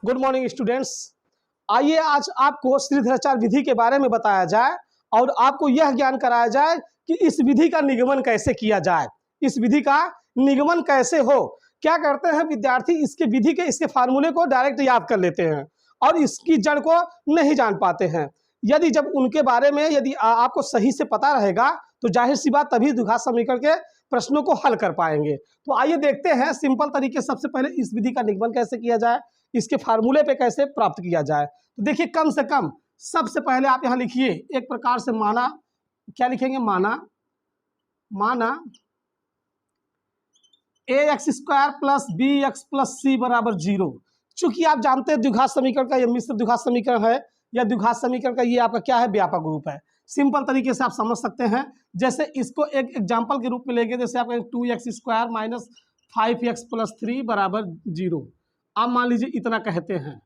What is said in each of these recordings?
Good morning students. आइए आज आपको श्रीधराचार्य विधि के बारे में बताया जाए और आपको यह ज्ञान कराया जाए कि इस विधि का निगमन कैसे किया जाए। इस विधि का निगमन कैसे हो, क्या करते हैं विद्यार्थी, इसके विधि के इसके फार्मूले को डायरेक्ट याद कर लेते हैं और इसकी जड़ को नहीं जान पाते हैं। यदि जब उनके बारे में यदि आपको सही से पता रहेगा तो जाहिर सी बात तभी द्विघात समीकरण के प्रश्नों को हल कर पाएंगे। तो आइए देखते हैं सिंपल तरीके सबसे पहले इस विधि का निगमन कैसे किया जाए, इसके फार्मूले पे कैसे प्राप्त किया जाए। तो देखिए कम से कम सबसे पहले आप यहाँ लिखिए एक प्रकार से माना, क्या लिखेंगे, माना ax² plus bx plus c बराबर 0। चूंकि आप जानते हैं द्विघात समीकरण का यह मिश्र द्विघात समीकरण है या द्विघात समीकरण का ये आपका क्या है, व्यापक रूप है। सिंपल तरीके से आप समझ सकते हैं, जैसे इसको एक एग्जाम्पल के रूप में लेंगे, जैसे आप 2x² माइनस 5x प्लस 3 बराबर 0। आप मान लीजिए इतना कहते हैं।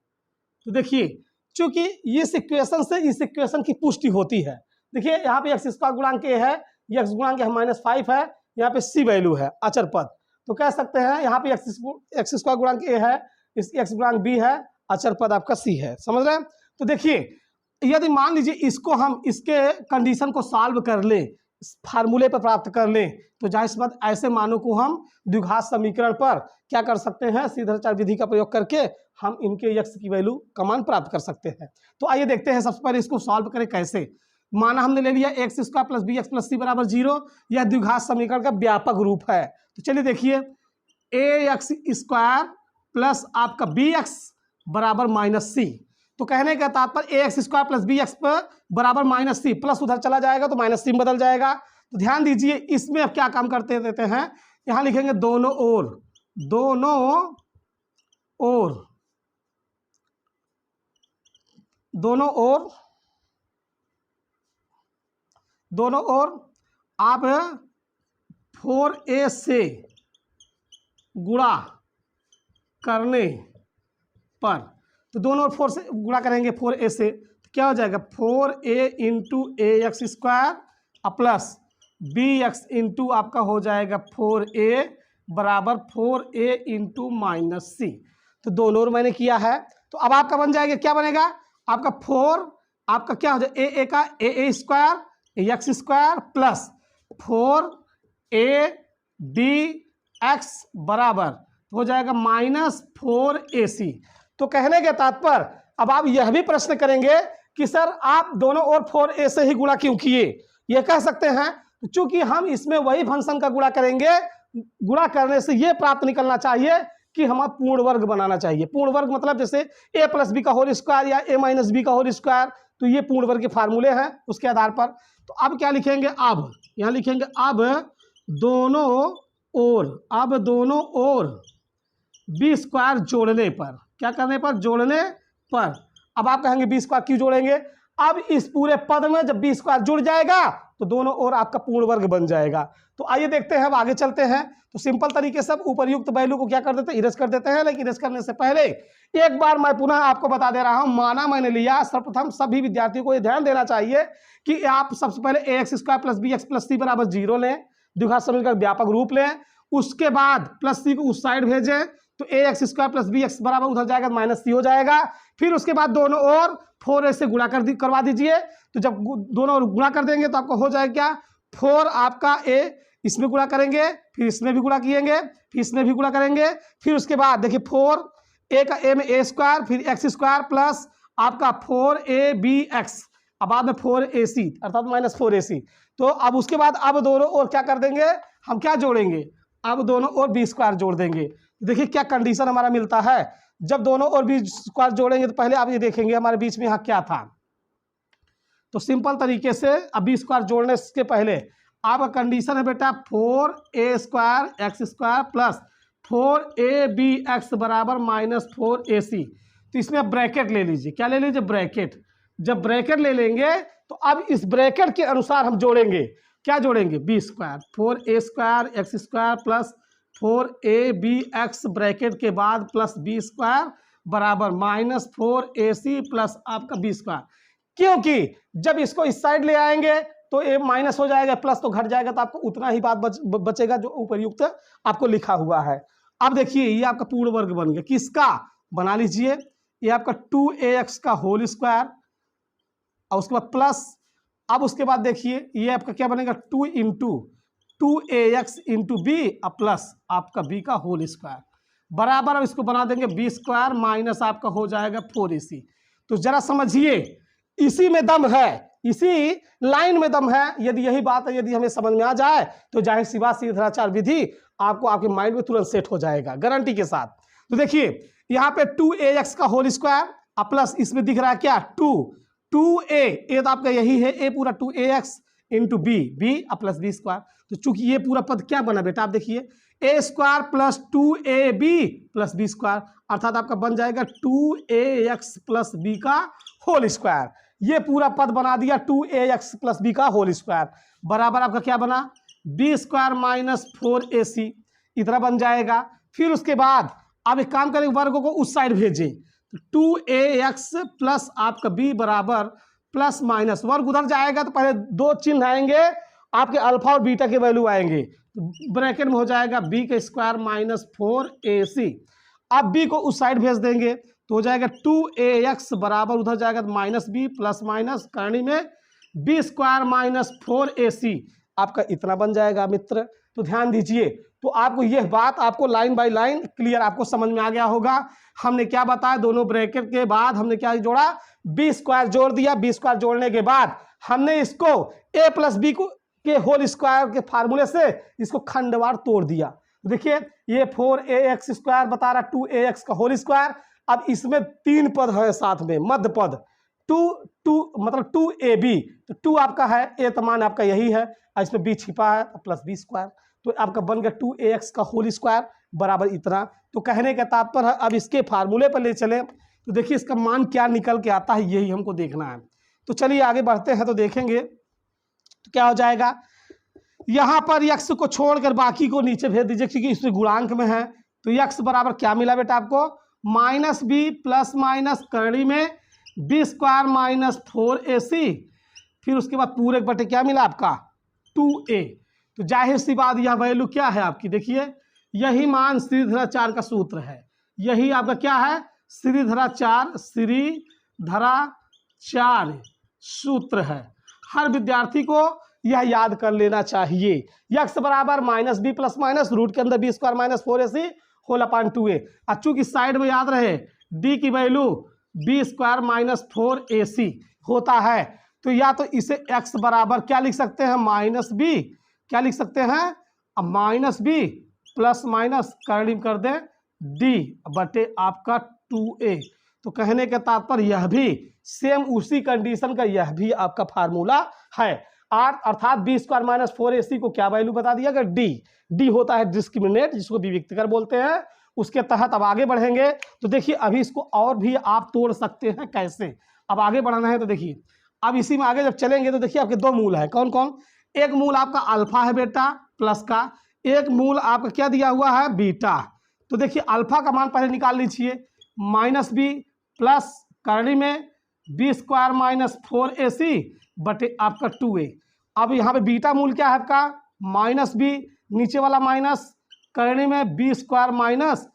तो देखिए चूंकि इस इक्वेशन से इस इक्वेशन की पुष्टि होती है। देखिए यहाँ पे x² गुणांक a है, ये x गुणांक -5 है, यहाँ पे c वैल्यू है अचर पद। तो कह सकते हैं यहाँ पे x² गुणांक a है, इस x गुणांक b है, अचर पद आपका c है। समझ रहे हैं। तो देखिए यदि मान लीजिए इसको हम इसके कंडीशन को सॉल्व कर लें, फार्मूले पर प्राप्त कर लें, तो जाहिर सी बात ऐसे मानों को हम द्विघात समीकरण पर क्या कर सकते हैं, श्रीधराचार्य विधि का प्रयोग करके हम इनके x की वैल्यू का मान प्राप्त कर सकते हैं। तो आइए देखते हैं सबसे पहले इसको सॉल्व करें कैसे। माना हमने ले लिया x² plus bx plus c बराबर 0, यह द्विघात समीकरण का व्यापक रूप है। तो चलिए देखिए ax² प्लस आपका bx बराबर -c। तो कहने का तात्पर्य ax² प्लस bx बराबर -c, प्लस उधर चला जाएगा तो -c में बदल जाएगा। तो ध्यान दीजिए इसमें अब क्या काम करते देते हैं, यहाँ लिखेंगे दोनों ओर आप 4a से गुणा करने पर, तो दोनों ओर 4 से गुणा करेंगे 4a से, तो क्या हो जाएगा 4a into ax² plus bx into आपका हो जाएगा 4a बराबर 4a इंटू -c। तो दोनों ओर मैंने किया है। तो अब आपका बन जाएगा, क्या बनेगा आपका 4 आपका क्या हो जाएगा a का a² x² plus 4a bx बराबर हो जाएगा -4ac। तो कहने के तात्पर्य अब आप यह भी प्रश्न करेंगे कि सर आप दोनों ओर 4a से ही गुणा क्यों किए, ये कह सकते हैं चूंकि हम इसमें वही फंक्शन का गुणा करेंगे, गुणा करने से ये प्राप्त निकलना चाहिए कि हमें पूर्ण वर्ग बनाना चाहिए। पूर्ण वर्ग मतलब जैसे a प्लस बी का होल स्क्वायर या a माइनस बी का होल स्क्वायर, तो ये पूर्ण वर्ग के फार्मूले हैं उसके आधार पर। तो अब क्या लिखेंगे, अब यहाँ लिखेंगे अब दोनों ओर b² जोड़ने पर, क्या करने पर, जोड़ने पर। अब आप कहेंगे b² क्यों जोड़ेंगे, अब इस पूरे पद में जब b² जुड़ जाएगा तो दोनों ओर आपका पूर्ण वर्ग बन जाएगा। तो आइए देखते हैं, अब आगे चलते हैं। तो सिंपल तरीके से उपर्युक्त वैल्यू को क्या कर देते हैं, इरेज कर देते हैं। लेकिन इरेज करने से पहले एक बार मैं पुनः आपको बता दे रहा हूं, माना मैंने लिया, सर्वप्रथम सभी विद्यार्थियों को यह ध्यान देना चाहिए कि आप सबसे पहले ax² plus bx plus c बराबर 0 लें, द्विघात समीकरण का व्यापक रूप लें, उसके बाद प्लस c को उस साइड भेजें, तो ax² प्लस bx बराबर उधर जाएगा -c हो जाएगा। फिर उसके बाद दोनों ओर 4a से गुणा करवा दीजिए। तो जब दोनों ओर गुणा कर देंगे तो आपको हो जाएगा क्या, 4 आपका a, इसमें गुणा करेंगे, फिर इसमें भी गुणा किएंगे, फिर इसमें भी गुणा करेंगे, फिर उसके बाद देखिए 4 a का a में a² फिर x² प्लस आपका 4abx, अब बाद में 4ac अर्थात -4ac। तो अब उसके बाद अब दोनों ओर क्या कर देंगे, हम क्या जोड़ेंगे, अब दोनों ओर b² जोड़ देंगे। देखिए क्या कंडीशन हमारा मिलता है, जब दोनों ओर b² जोड़ेंगे तो पहले आप ये देखेंगे हमारे बीच में यहाँ क्या था। तो सिंपल तरीके से अब b² जोड़ने के पहले आपका कंडीशन है बेटा 4a² x² प्लस 4abx बराबर -4ac। तो इसमें आप ब्रैकेट ले लीजिए, क्या ले लीजिए, ब्रैकेट। जब ब्रैकेट ले लेंगे तो अब इस ब्रैकेट के अनुसार हम जोड़ेंगे, क्या जोड़ेंगे, b² 4a² x² plus 4abx bracket के बाद प्लस b² बराबर -4ac प्लस आपका b²। क्योंकि जब इसको इस साइड ले आएंगे तो ये माइनस हो जाएगा, प्लस तो घट जाएगा, तो आपको उतना ही बात बचेगा जो उपर्युक्त आपको लिखा हुआ है। अब देखिए ये आपका पूर्ण वर्ग बन गया, किसका, बना लीजिए ये आपका 2ax का होल स्क्वायर और उसके बाद प्लस, अब उसके बाद देखिए ये आपका क्या बनेगा 2 into 2ax into B plus आपका b का होल स्क्वायर बराबर, अब इसको बना देंगे b स्क्वायर माइनस आपका हो जाएगा 4ac। तो जरा समझिए, इसी में दम है, इसी लाइन में दम है। यदि यही बात है, यदि हमें समझ में आ जाए तो जाहिर सी बात सीधाचार विधि आपको आपके माइंड में तुरंत सेट हो जाएगा गारंटी के साथ। तो देखिए यहाँ पे 2ax का होल स्क्वायर प्लस इसमें दिख रहा है क्या 2a, ए तो आपका यही है, ए पूरा 2ax into B plus B square. तो चूंकि ये पूरा पद क्या बना बेटा, आप देखिए a square plus 2ab plus B square, अर्थात आपका बन जाएगा 2ax प्लस बी का होल स्क्वायर। ये पूरा पद बना दिया 2ax प्लस बी का होल स्क्वायर बराबर आपका क्या बना बी स्क्वायर माइनस 4ac, इतना बन जाएगा। फिर उसके बाद अब एक काम करें, वर्गों को उस साइड भेजें, 2ax प्लस आपका b बराबर प्लस माइनस, वर्ग उधर जाएगा तो पहले दो चिन्ह आएंगे आपके अल्फा और बीटा के वैल्यू आएंगे, तो ब्रैकेट में हो जाएगा b का स्क्वायर माइनस 4ac। अब b को उस साइड भेज देंगे तो हो जाएगा 2ax बराबर उधर जाएगा माइनस b प्लस माइनस करनी में b स्क्वायर माइनस 4ac, आपका इतना बन जाएगा मित्र। तो ध्यान दीजिए, तो आपको यह बात आपको लाइन बाय लाइन क्लियर आपको समझ में आ गया होगा। हमने क्या बताया, दोनों ब्रैकेट के बाद हमने क्या जोड़ा, बी स्क्वायर जोड़ दिया। बी स्क्वायर जोड़ने के बाद हमने इसको ए प्लस बी को के होल स्क्वायर के फार्मूले से इसको खंडवार तोड़ दिया। देखिए ये 4ax स्क्वायर बता रहा 2ax का होल स्क्वायर, अब इसमें तीन पद है साथ में, मध्य पद 2 मतलब 2ab, तो 2 आपका है, ए तो मान आपका यही है, इसमें b छिपा है प्लस बी स्क्वायर, तो आपका बन गया 2ax का होल स्क्वायर बराबर इतना। तो कहने का तात्पर्य है अब इसके फार्मूले पर ले चले तो देखिए इसका मान क्या निकल के आता है, यही हमको देखना है। तो चलिए आगे बढ़ते हैं तो देखेंगे तो क्या हो जाएगा, यहाँ पर यक्स को छोड़कर बाकी को नीचे भेज दीजिए क्योंकि इसमें गुणांक में है। तो यक्स बराबर क्या मिला बेटा आपको, माइनस बी प्लस माइनस करनी में बी स्क्वायर माइनस 4ac, फिर उसके बाद पूरे बटे क्या मिला आपका 2a। तो जाहिर सी बात यह वैल्यू क्या है आपकी, देखिए यही मान श्रीधराचार्य का सूत्र है, यही आपका क्या है श्रीधराचार्य सूत्र है। हर विद्यार्थी को यह याद कर लेना चाहिए। यक्स बराबर minus B plus minus root के अंदर B square minus 4ac whole upon 2a, चूंकि साइड में याद रहे d की value B square minus 4ac होता है, तो या तो इसे x बराबर क्या लिख सकते हैं माइनस बी, क्या लिख सकते हैं अब माइनस बी प्लस माइनस करनी कर दें d बटे आपका 2a। तो कहने का तात्पर्य यह भी सेम उसी कंडीशन का यह भी आपका फार्मूला है, अर्थात बी स्क्वायर माइनस 4ac को क्या वैल्यू बता दिया गया डी होता है डिस्क्रिमिनेट, जिसको विविक्तकर बोलते हैं। उसके तहत अब आगे बढ़ेंगे तो देखिए अभी इसको और भी आप तोड़ सकते हैं कैसे, अब आगे बढ़ाना है तो देखिए अब इसी में आगे जब चलेंगे तो देखिए आपके दो मूल है, कौन कौन, एक मूल आपका अल्फा है बेटा प्लस का, एक मूल आपका क्या दिया हुआ है बीटा। तो देखिए अल्फा का मान पहले निकाल लीजिए, माइनस बी प्लस करनी में बी स्क्वायर माइनस 4ac बटे आपका 2a। अब यहाँ पे बीटा मूल क्या है आपका माइनस बी, नीचे वाला माइनस करने में बी स्क्वायर माइनस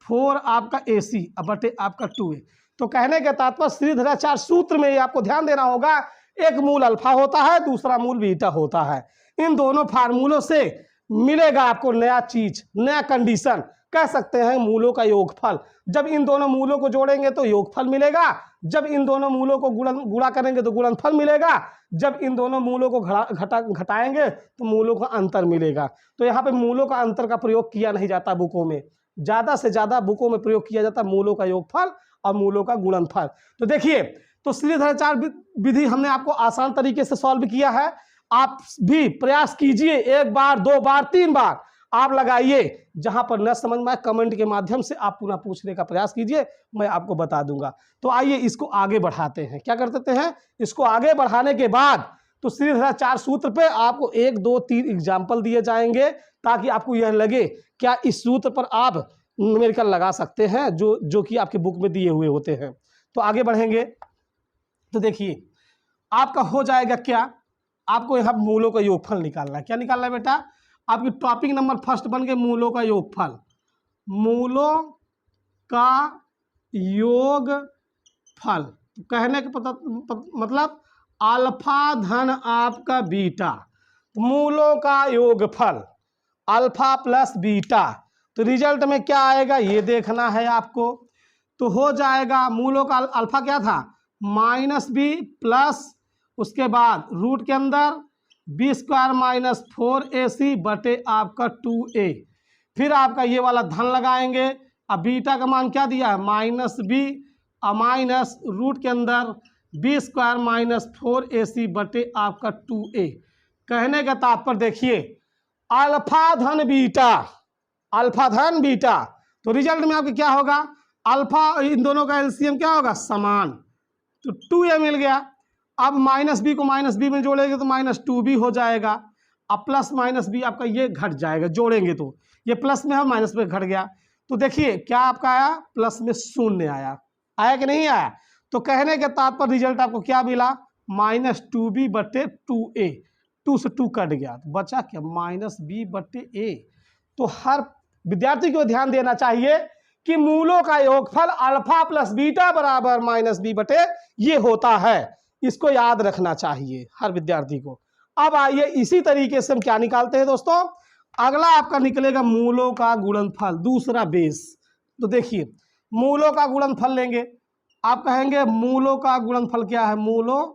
4 आपका ac बटे आपका 2a। तो कहने के तात्पर्य श्रीधराचार्य सूत्र में आपको ध्यान देना होगा, एक मूल अल्फा होता है दूसरा मूल बीटा होता है। इन दोनों फार्मूलों से मिलेगा आपको नया चीज, नया कंडीशन, कह सकते हैं मूलों का योगफल। जब इन दोनों मूलों को जोड़ेंगे तो योगफल मिलेगा, जब इन दोनों मूलों को गुणा करेंगे तो गुणनफल मिलेगा, जब इन दोनों मूलों को घटाएंगे तो मूलों का अंतर मिलेगा। तो यहाँ पे मूलों का अंतर का प्रयोग किया नहीं जाता बुकों में, ज़्यादा से ज़्यादा बुकों में प्रयोग किया जाता मूलों का योगफल और मूलों का गुणनफल। तो देखिए तो श्रीधराचार्य विधि हमने आपको आसान तरीके से सॉल्व किया है, आप भी प्रयास कीजिए, एक बार दो बार तीन बार आप लगाइए, जहां पर न समझ में आए कमेंट के माध्यम से आप पुनः पूछने का प्रयास कीजिए, मैं आपको बता दूंगा। तो आइए इसको आगे बढ़ाते हैं, क्या करते हैं इसको आगे बढ़ाने के बाद तो श्रीधराचार्य सूत्र पे आपको 1 2 3 एग्जाम्पल दिए जाएंगे ताकि आपको यह लगे क्या इस सूत्र पर आप न्यूमेरिकल लगा सकते हैं जो कि आपके बुक में दिए हुए होते हैं। तो आगे बढ़ेंगे तो देखिए आपका हो जाएगा क्या, आपको यहाँ मूलों का योगफल निकालना है। क्या निकालना है बेटा, आपकी टॉपिक नंबर फर्स्ट बन गए मूलों का योगफल। मूलों का योगफल फल। तो कहने का मतलब अल्फा धन आपका बीटा, तो मूलों का योगफल अल्फा प्लस बीटा, तो रिजल्ट में क्या आएगा ये देखना है आपको। तो हो जाएगा मूलों का अल्फा क्या था -b प्लस उसके बाद रूट के अंदर b² - 4ac बटे आपका 2a, फिर आपका ये वाला धन लगाएंगे। अब बीटा का मान क्या दिया है -b माइनस रूट के अंदर b² - 4ac बटे आपका 2a। कहने का तात्पर्य देखिए अल्फा धन बीटा, तो रिजल्ट में आपके क्या होगा अल्फा, इन दोनों का एलसीएम क्या होगा समान, तो 2a मिल गया। अब -b को -b में जोड़ेंगे तो -2b हो जाएगा। अब प्लस -b आपका ये घट जाएगा, जोड़ेंगे तो ये प्लस में है माइनस में घट गया। तो देखिए क्या आपका आया प्लस में 0 आया कि नहीं आया। तो कहने के तात्पर्य रिजल्ट आपको क्या मिला -2b बटे 2a, 2 से 2 कट गया तो बचा क्या -b बटे a। तो हर विद्यार्थी को ध्यान देना चाहिए कि मूलों का योगफल अल्फा प्लस बीटा बराबर -b बटे ये होता है, इसको याद रखना चाहिए हर विद्यार्थी को। अब आइए इसी तरीके से हम क्या निकालते हैं दोस्तों, अगला आपका निकलेगा मूलों का गुणनफल, दूसरा बेस। तो देखिए मूलों का गुणनफल लेंगे, आप कहेंगे मूलों का गुणनफल क्या है, मूलों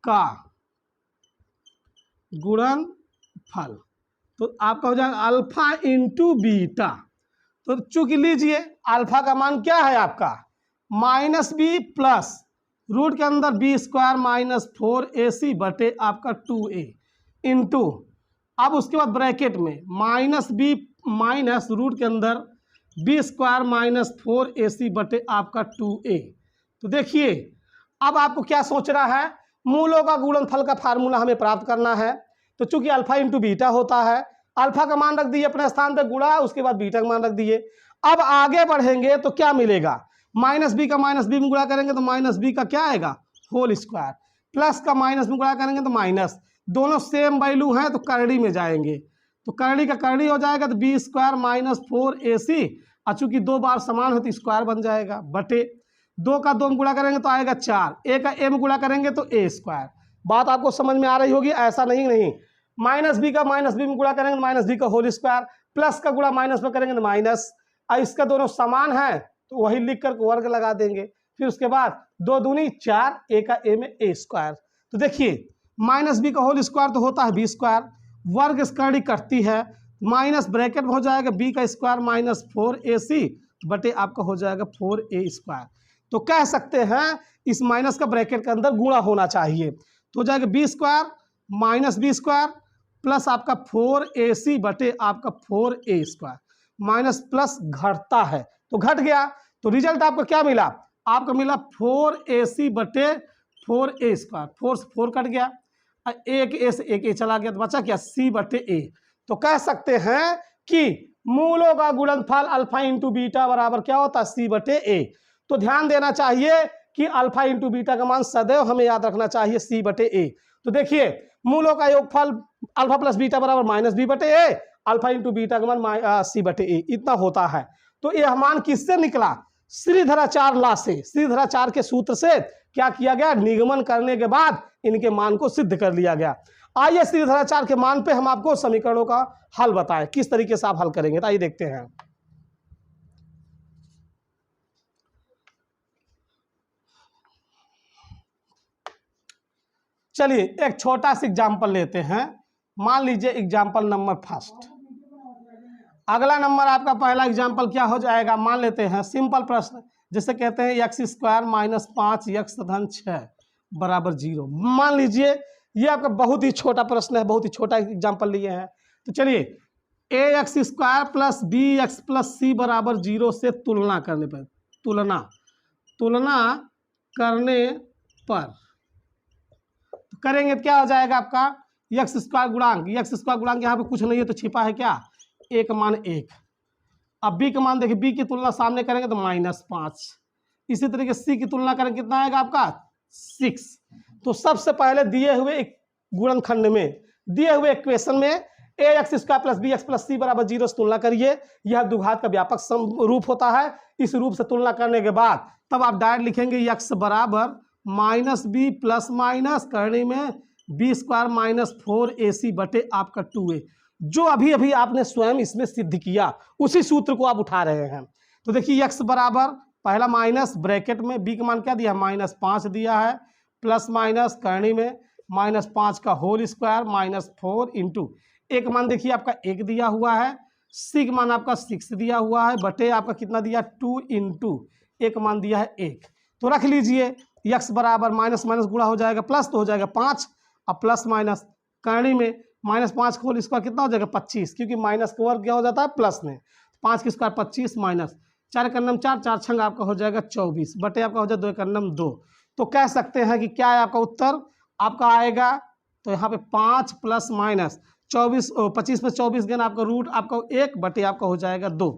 का गुणनफल तो आपका हो जाएगा अल्फा इंटू बीटा। तो चूंकि लीजिए अल्फा का मान क्या है आपका -b प्लस रूट के अंदर b² - 4ac बटे आपका 2a इंटू, अब उसके बाद ब्रैकेट में -b माइनस रूट के अंदर b² - 4ac बटे आपका 2a। तो देखिए अब आपको क्या सोचना है, मूलों का गुणनफल का फार्मूला हमें प्राप्त करना है। तो चूंकि अल्फा इंटू बीटा होता है, अल्फा का मान रख दिए अपने स्थान पे गुणा, उसके बाद बीटा का मान रख दिए। अब आगे बढ़ेंगे तो क्या मिलेगा -b का -b में गुणा करेंगे तो -b का क्या आएगा होल स्क्वायर, प्लस का माइनस में गुणा करेंगे तो माइनस, दोनों सेम वैल्यू हैं तो करड़ी में जाएंगे, तो करड़ी का करड़ी हो जाएगा तो b² - 4ac, और चूंकि 2 बार समान हो तो स्क्वायर बन जाएगा बटे 2 का 2 में गुणा करेंगे तो आएगा 4, a का a में गुणा करेंगे तो a²। बात आपको समझ में आ रही होगी, ऐसा नहीं -b का -b में गुणा करेंगे तो -b का होल स्क्वायर, प्लस का गुणा माइनस में करेंगे तो माइनस, और इसका दोनों समान है तो वही लिख कर वर्ग लगा देंगे। फिर उसके बाद 2 दूनी 4, a का a में a²। तो देखिए -b का होल स्क्वायर तो होता है b², वर्ग करड़ी कटती है, माइनस ब्रैकेट में हो जाएगा b का स्क्वायर - 4ac बटे आपका हो जाएगा 4a²। तो कह सकते हैं इस माइनस का ब्रैकेट के अंदर गुणा होना चाहिए, तो हो जाएगा b² - b² प्लस आपका 4ac बटे आपका 4a², माइनस प्लस घटता है तो घट गया, तो रिजल्ट आपको क्या मिला, आपको मिला 4ac बटे 4a², 4 से 4 कट गया, एक a से एक a चला गया तो बचा क्या c बटे a। तो कह सकते हैं कि मूलों का गुणनफल अल्फा इंटू बीटा बराबर क्या होता है c बटे a। तो ध्यान देना चाहिए कि अल्फा इंटू बीटा का मान सदैव हमें याद रखना चाहिए c बटे a। तो देखिए मूलों का योगफल अल्फा प्लस बीटा बराबर -b बटे a, अल्फा इंटू बीटा का मान c बटे a, इतना होता है। तो यह मान किससे निकला, श्रीधराचार्य लॉ से, श्रीधराचार्य के सूत्र से क्या किया गया, निगमन करने के बाद इनके मान को सिद्ध कर लिया गया। आइए श्रीधराचार्य के मान पे हम आपको समीकरणों का हल बताएं, किस तरीके से आप हल करेंगे, तो आइए देखते हैं। चलिए एक छोटा सा एग्जाम्पल लेते हैं, मान लीजिए एग्जाम्पल नंबर फर्स्ट। अगला नंबर आपका पहला एग्जाम्पल क्या हो जाएगा, मान लेते हैं सिंपल प्रश्न, जिसे कहते हैं x² - 5x धन 6 बराबर 0। मान लीजिए ये आपका बहुत ही छोटा प्रश्न है, बहुत ही छोटा एग्जाम्पल लिए हैं। तो चलिए ax² plus bx plus c बराबर 0 से तुलना करने पर, तुलना करने पर करेंगे तो क्या हो जाएगा आपका x² गुणांक, x² गुणांक यहाँ पे कुछ नहीं है तो छिपा है क्या, a का मान 1। अब b का मान देखिए, b की तुलना सामने करेंगे तो -5। इसी तरीके c की तुलना करेंगे कितना आएगा आपका 6। तो सबसे पहले दिए हुए गुणनखंड में, दिए हुए इक्वेशन में a x square plus b x plus c बराबर 0 से तुलना करिए। यह द्विघात का व्यापक रूप होता है। इस रूप से तुलना करने के बाद तब आप डायरेक्ट लिखेंगे एक्स बराबर माइनस बी प्लस माइनस करने में बी स्क्वायर माइनस 4ac बटे आपका 2a, जो अभी अभी आपने स्वयं इसमें सिद्ध किया उसी सूत्र को आप उठा रहे हैं। तो देखिए एक्स बराबर पहला माइनस ब्रैकेट में बी का मान क्या दिया, -5 दिया है, प्लस माइनस करनी में -5 का होल स्क्वायर -4 इंटू एक मान देखिए आपका 1 दिया हुआ है, सी का मान आपका 6 दिया हुआ है, बटे आपका कितना दिया 2 इंटू एक मान दिया है 1। तो रख लीजिए एक्स बराबर माइनस माइनस गुणा हो जाएगा प्लस तो हो जाएगा 5, अब प्लस माइनस करनी में -5 का होल स्क्वायर कितना हो जाएगा 25, क्योंकि माइनस का वर्ग क्या हो जाता है प्लस में, 5 की स्क्वायर 25 माइनस 4 का नम 4, 4 छंग आपका हो जाएगा 24 बटे आपका हो जाएगा 2 का नम 2। तो कह सकते हैं कि क्या है आपका उत्तर आपका आएगा, तो यहाँ पे 5 प्लस माइनस 24 25 में 24 गन आपका रूट आपका 1 बटे आपका हो जाएगा 2।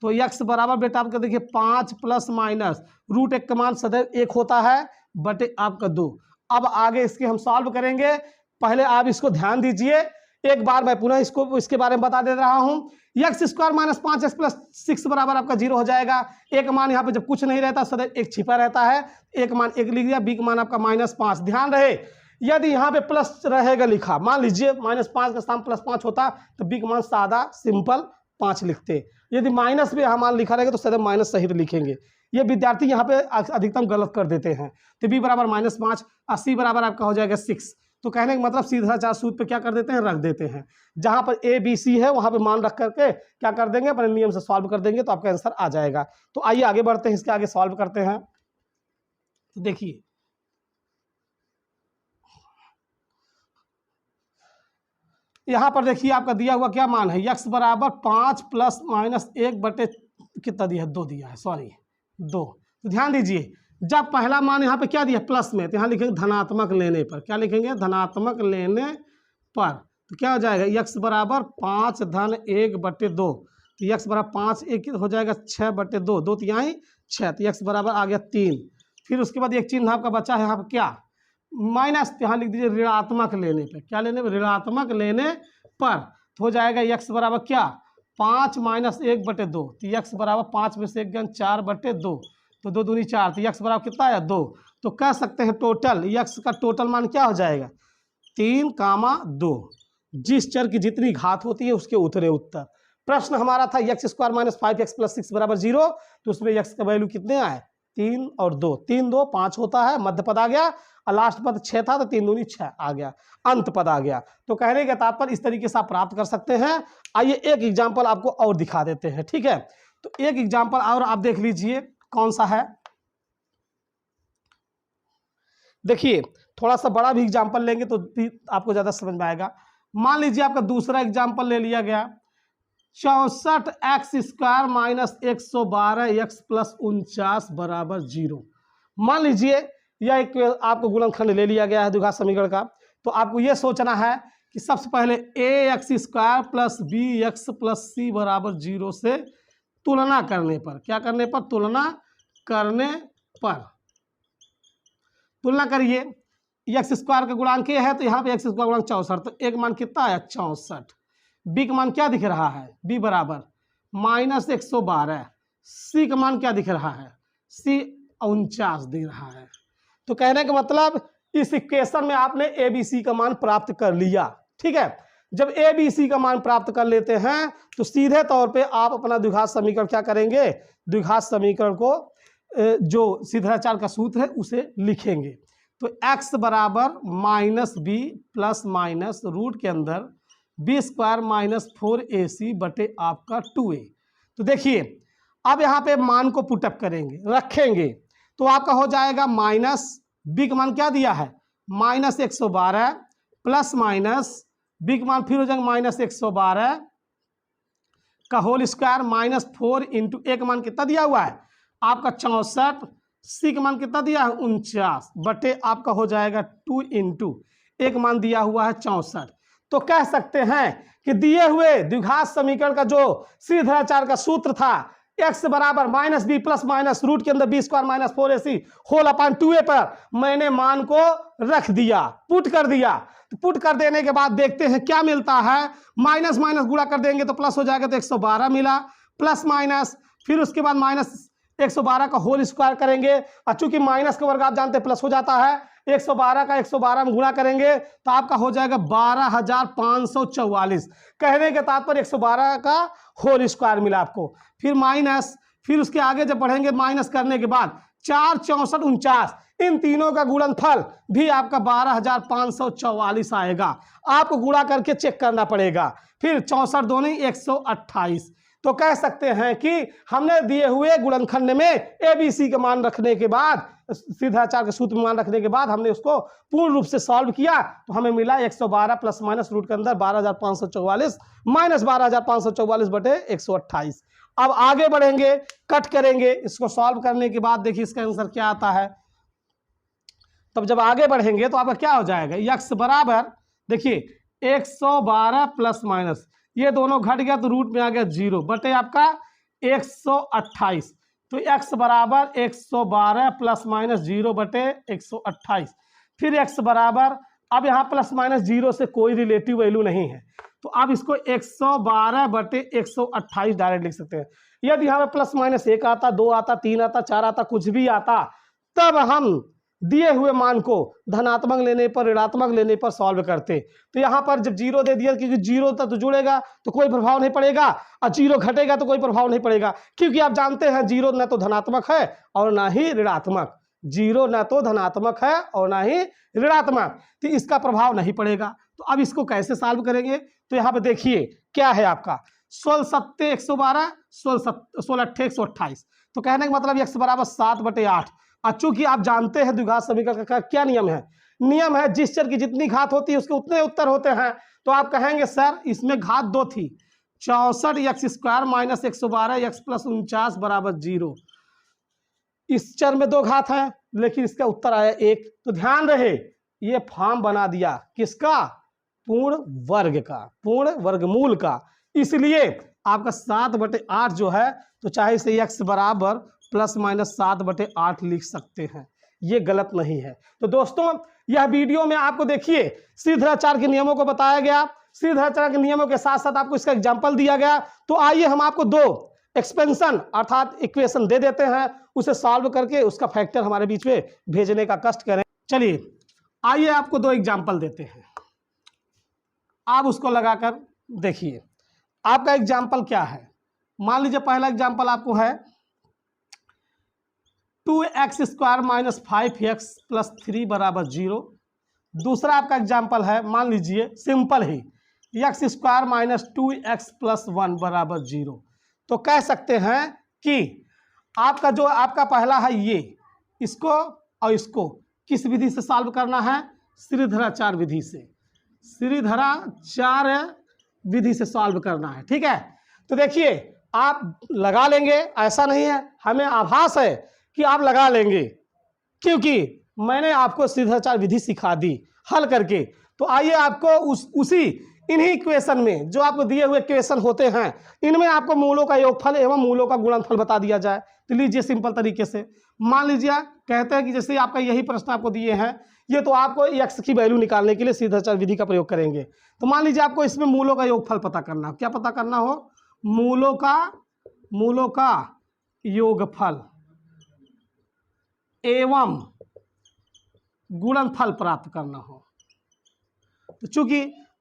तो एक्स बराबर बेटा आपका देखिए 5 प्लस माइनस रूट 1 का मान सदैव 1 होता है बटे आपका 2। अब आगे इसके हम सॉल्व करेंगे, पहले आप इसको ध्यान दीजिए, एक बार मैं पुनः इसके बारे में बता दे रहा हूं। X square minus 5x plus 6 बराबर आपका 0 हो जाएगा। एक मान यहाँ पे जब कुछ नहीं रहता सदैव एक छिपा रहता है, एक मान 1 लिख दिया, बी का मान आपका -5। ध्यान रहे यदि यहाँ पे प्लस रहेगा लिखा, मान लीजिए -5 का स्थान +5 होता तो बी का मान सादा सिंपल 5 लिखते, यदि माइनस भी यहाँ मान लिखा रहेगा तो सदैव माइनस सहित लिखेंगे। ये विद्यार्थी यहाँ पे अधिकतम गलत कर देते हैं। तो बी बराबर -5 और सी बराबर आपका हो जाएगा 6। तो कहने का मतलब सीधा 4 सूत्र पे क्या कर देते हैं, रख देते हैं। जहां पर ए बी सी है वहां पे मान रख करके क्या कर देंगे, अपने नियम से सॉल्व कर देंगे तो आपका आंसर आ जाएगा। तो आइए आगे बढ़ते हैं, इसके आगे सॉल्व करते हैं। तो देखिए यहां पर देखिए आपका दिया हुआ क्या मान है, एक्स बराबर 5 प्लस माइनस 1 बटे कितना दिया है 2 दिया है, सॉरी 2। तो ध्यान दीजिए जब पहला मान यहाँ पे क्या दिया प्लस में, तो यहाँ लिखेंगे धनात्मक लेने पर, क्या लिखेंगे धनात्मक लेने पर, तो क्या हो जाएगा एक्स बराबर 5 धन 1 बटे 2। तो एक्स बराबर 5 1 हो जाएगा 6 बटे 2, 2 तिहाई 6, तो एक्स बराबर आ गया 3। फिर उसके बाद एक चिन्ह आपका बचा है यहाँ पर क्या माइनस, यहाँ लिख दीजिए ऋणात्मक लेने पर, क्या लेने पर ऋणात्मक लेने पर, तो हो जाएगा एक्स बराबर क्या 5 माइनस 1 बटे 2। तो एक्स बराबर 5 में से 1 गन 4 बटे 2, तो 2 दूनी 4, तो एक्स बराबर कितना आया 2। तो कह सकते हैं टोटल एक्स का टोटल मान क्या हो जाएगा 3, 2। जिस चर की जितनी घात होती है उसके उतरे उत्तर। प्रश्न हमारा था x square minus 5x plus 6 बराबर 0, तो उसमें एक्स का वैल्यू कितने आए 3 और 2, 3 2 5 होता है, मध्य पद आ गया और लास्ट पद 6 था तो 3 दूनी 6 आ गया, अंत पद आ गया। तो कहने के तात्पर्य इस तरीके से आप प्राप्त कर सकते हैं। आइए एक एग्जाम्पल आपको और दिखा देते हैं, ठीक है। तो एक एग्जाम्पल और आप देख लीजिए कौन सा है। देखिए थोड़ा सा बड़ा भी एग्जाम्पल लेंगे तो आपको ज़्यादा समझ में आएगा। मान लीजिए आपका दूसरा एग्जाम्पल ले लिया गया 64x square minus 112x plus 49 बराबर 0। मान लीजिए यह एक आपको गुणनखंड ले लिया गया है द्विघात समीकरण का। तो आपको यह सोचना है कि सबसे पहले ax square plus bx plus c बराबर 0 से तुलना करने पर, क्या करने पर तुलना करने पर, तुलना करिए एक्स स्क्वायर का गुणांक है तो यहाँ पे एक्स स्क्वायर गुणांक 64, तो एक मान कितना आया 64। बी का मान क्या दिख रहा है बी बराबर -112, सी का मान क्या दिख रहा है सी 49 दिख रहा है। तो कहने का मतलब इस इक्वेशन में आपने ए बी सी का मान प्राप्त कर लिया, ठीक है। जब ए बी सी का मान प्राप्त कर लेते हैं तो सीधे तौर पे आप अपना द्विघात समीकरण क्या करेंगे, द्विघात समीकरण को जो सीधाचार का सूत्र है उसे लिखेंगे। तो x बराबर -b प्लस माइनस रूट के अंदर बी स्क्वायर माइनस 4ac बटे आपका 2a। तो देखिए अब यहाँ पे मान को पुटअप करेंगे रखेंगे तो आपका हो जाएगा माइनस बी का मान क्या दिया है -112 प्लस माइनस बी का मान फिर हो जाएगा -112 का होल स्क्वायर -4 इंटू एक मान कितना दिया हुआ है आपका 64, सी का मान कितना दिया है 49 बटे आपका हो जाएगा 2 इंटू एक मान दिया हुआ है 64। तो कह सकते हैं कि दिए हुए द्विघात समीकरण का जो सीधाचार का सूत्र था x बराबर minus B plus minus root के अंदर B square minus 4ac whole upon 2a पर मैंने मान को रख दिया, पुट कर दिया। तो पुट कर देने के बाद देखते हैं क्या मिलता है। माइनस माइनस गुणा कर देंगे तो प्लस हो जाएगा, तो 112 मिला प्लस माइनस, फिर उसके बाद माइनस 112 का होल स्क्वायर करेंगे, और चूंकि माइनस का वर्ग आप जानते हैं प्लस हो जाता है, 112 का 112 में गुणा करेंगे तो आपका हो जाएगा 12,544। कहने के तात्पर्य 112 का होल स्क्वायर मिला आपको, फिर माइनस, फिर उसके आगे जब बढ़ेंगे माइनस करने के बाद 4 64 49, इन तीनों का गुणनफल भी आपका 12,544 आएगा। आपको गुणा करके चेक करना पड़ेगा। फिर 64 दूनी 128। तो कह सकते हैं कि हमने दिए हुए गुणनखंड में ABC का मान रखने के बाद, सीधाचार के सूत्र में मान रखने के बाद हमने उसको पूर्ण रूप से सॉल्व किया तो हमें मिला 112 प्लस माइनस रूट के अंदर 12,544 माइनस 12,544 बटे 128। अब आगे बढ़ेंगे, कट करेंगे, इसको सॉल्व करने के बाद देखिए इसका आंसर क्या आता है। तब जब आगे बढ़ेंगे तो आपका क्या हो जाएगा, x बराबर देखिए 112 प्लस माइनस, ये दोनों घट गया तो रूट में आ गया 0 बटे आपका 128। तो x बराबर 112 प्लस माइनस 0 बटे 128। फिर x बराबर, अब यहाँ प्लस माइनस 0 से कोई रिलेटिव वैल्यू नहीं है तो आप इसको 112 बटे 128 डायरेक्ट लिख सकते हैं। यदि यहाँ पे प्लस माइनस 1 आता, 2 आता, 3 आता, 4 आता, कुछ भी आता, तब हम दिए हुए मान को धनात्मक लेने पर ऋणात्मक लेने पर सॉल्व करते। तो यहाँ पर जब 0 दे दिया, क्योंकि 0 तक तो जुड़ेगा तो कोई प्रभाव नहीं पड़ेगा, और 0 घटेगा तो कोई प्रभाव नहीं पड़ेगा, क्योंकि आप जानते हैं 0 न तो धनात्मक है और ना ही ऋणात्मक, 0 न तो धनात्मक है और ना ही ऋणात्मक, तो इसका प्रभाव नहीं पड़ेगा। तो अब इसको कैसे सॉल्व करेंगे, तो यहाँ पे देखिए क्या है आपका 16 7 112, 16 8 128। तो कहने का मतलब x बराबर 7 बटे 8। और चूंकि आप जानते हैं द्विघात समीकरण का क्या नियम है, नियम है जिस चर की जितनी घात होती है उसके उतने उत्तर होते हैं। तो आप कहेंगे सर इसमें घात 2 थी, 64 x square minus 112 x plus 49 बराबर 0। इस चर में 2 घात है लेकिन इसका उत्तर आया 1। तो ध्यान रहे ये फॉर्म बना दिया किसका, पूर्ण वर्ग का, पूर्ण वर्गमूल का। इसलिए आपका 7 बटे 8 जो है, तो चाहे से x बराबर प्लस माइनस 7 बटे 8 लिख सकते हैं, ये गलत नहीं है। तो दोस्तों यह वीडियो में आपको देखिए सीधाचार के नियमों को बताया गया, सीधाचार के नियमों के साथ साथ आपको इसका एग्जाम्पल दिया गया। तो आइए हम आपको 2 एक्सपेंशन अर्थात इक्वेशन दे देते हैं, उसे सॉल्व करके उसका फैक्टर हमारे बीच में भेजने का कष्ट करें। चलिए आइए आपको 2 एग्जाम्पल देते हैं, आप उसको लगाकर देखिए आपका एग्जाम्पल क्या है। मान लीजिए पहला एग्जाम्पल आपको है 2x square minus 5x plus 3 बराबर 0। दूसरा आपका एग्जाम्पल है, मान लीजिए सिंपल ही x square minus 2x plus 1 बराबर 0। तो कह सकते हैं कि आपका जो आपका पहला है ये, इसको और इसको किस विधि से सॉल्व करना है, श्रीधराचार्य विधि से, श्रीधराचार्य विधि से सॉल्व करना है। ठीक है, तो देखिए आप लगा लेंगे, ऐसा नहीं है, हमें आभास है कि आप लगा लेंगे क्योंकि मैंने आपको श्रीधराचार्य विधि सिखा दी हल करके। तो आइए आपको उसी इन्हीं इक्वेशन में जो आपको दिए हुए इक्वेशन होते हैं, इनमें आपको मूलों का योगफल एवं मूलों का गुणनफल बता दिया जाए। तो लीजिए सिंपल तरीके से मान लीजिए कहते हैं कि जैसे आपका यही प्रश्न आपको दिए हैं, ये तो आपको x की वैल्यू निकालने के लिए श्रीधराचार्य विधि का प्रयोग करेंगे। तो मान लीजिए आपको इसमें मूलों का योगफल पता करना हो, क्या पता करना हो, मूलों का योगफल एवं गुणनफल प्राप्त करना हो। तो चूंकि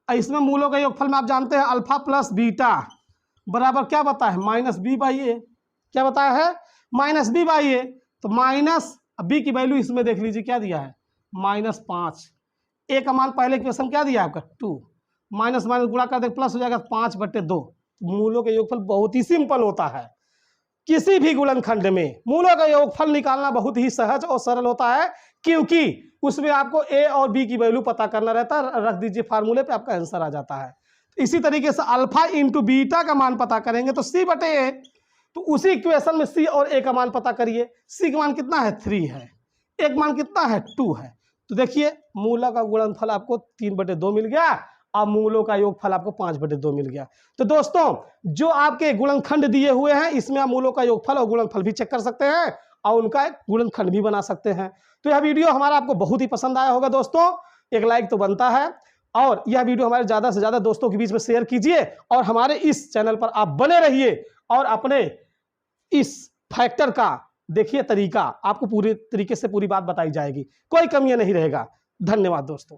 इसमें मूलों का योगफल में आप जानते हैं अल्फा प्लस बीटा बराबर क्या बताया है, माइनस बी बाई ए। क्या बताया है, माइनस बी बाई ए। तो माइनस बी की वैल्यू इसमें देख लीजिए क्या दिया है, -5। ए का मान पहले इक्वेशन क्या दिया आपका 2, माइनस माइनस गुणा कर दे प्लस हो जाएगा 5 बटे 2। मूलों का योगफल बहुत ही सिंपल होता है, किसी भी गुणनखंड में मूलों का योगफल निकालना बहुत ही सहज और सरल होता है, क्योंकि उसमें आपको ए और बी की वैल्यू पता करना रहता है, रख दीजिए फार्मूले पे आपका आंसर आ जाता है। इसी तरीके से अल्फा इंटू बीटा का मान पता करेंगे तो सी बटे ए। तो उसी इक्वेशन में सी और ए का मान पता करिए, सी का मान कितना है 3 है, ए का मान कितना है 2 है। तो देखिए मूला का गुणनफल आपको 3 बटे 2 मिल गया अब मूलों का योगफल आपको 5/2 मिल गया। तो दोस्तों जो आपके गुणनखंड दिए हुए हैं इसमें आप मूलों का योगफल और गुणनफल भी चेक कर सकते हैं और उनका एक गुणनखंड भी बना सकते हैं। तो यह वीडियो हमारा आपको बहुत ही पसंद आया होगा दोस्तों, एक लाइक तो बनता है और यह वीडियो हमारे ज़्यादा से ज़्यादा दोस्तों के बीच में शेयर कीजिए और हमारे इस चैनल पर आप बने रहिए और अपने इस फैक्टर का देखिए तरीका, आपको पूरे तरीके से पूरी बात बताई जाएगी, कोई कमी नहीं रहेगा। धन्यवाद दोस्तों।